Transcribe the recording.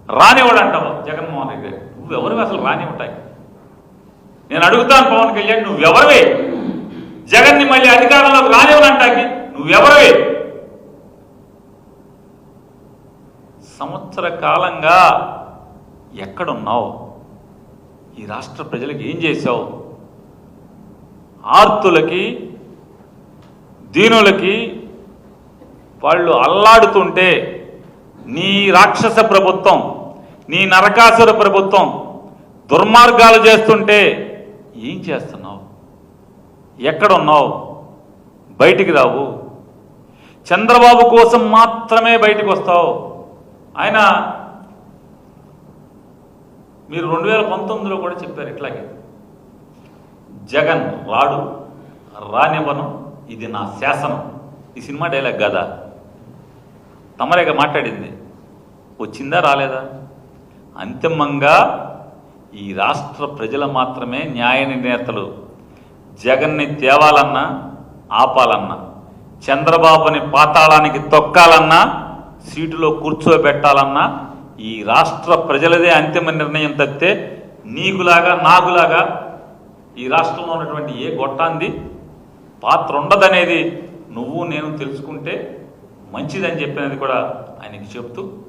రానివాడు అంటావు జగన్మోహన్ రెడ్డి గారు. నువ్వెవరివి అసలు రానివ్వటాయి? నేను అడుగుతాను పవన్ కళ్యాణ్, నువ్వెవరివి? జగన్ని మళ్ళీ అధికారంలోకి రానివ్వనంటాకి నువ్వెవరివి? సంవత్సర కాలంగా ఎక్కడున్నావు? ఈ రాష్ట్ర ప్రజలకు ఏం చేశావు? ఆర్తులకి దీనులకి వాళ్ళు అల్లాడుతుంటే నీ రాక్షస ప్రభుత్వం, నీ నరకాసుర ప్రభుత్వం దుర్మార్గాలు చేస్తుంటే ఏం చేస్తున్నావు? ఎక్కడున్నావు? బయటికి రావు. చంద్రబాబు కోసం మాత్రమే బయటికి వస్తావు. ఆయన మీరు 2019లో కూడా చెప్పారు ఇట్లాగే, జగన్ రాడు, రానివ్వను, ఇది నా శాసనం. ఈ సినిమా డైలాగ్ కదా, తమరేగా మాట్లాడింది. వచ్చిందా రాలేదా? అంతిమంగా ఈ రాష్ట్ర ప్రజలు మాత్రమే న్యాయ నిర్ణేతలు. జగన్ని తేవాలన్నా ఆపాలన్నా, చంద్రబాబుని పాతాళానికి తొక్కాలన్నా, సీటులో కూర్చోబెట్టాలన్నా ఈ రాష్ట్ర ప్రజలదే అంతిమ నిర్ణయం తప్పితే నీకులాగా నాకులాగా ఈ రాష్ట్రంలో ఉన్నటువంటి ఏ గొట్టాంది పాత్ర ఉండదనేది నువ్వు నేను తెలుసుకుంటే మంచిదని చెప్పినది కూడా ఆయనకి చెప్తూ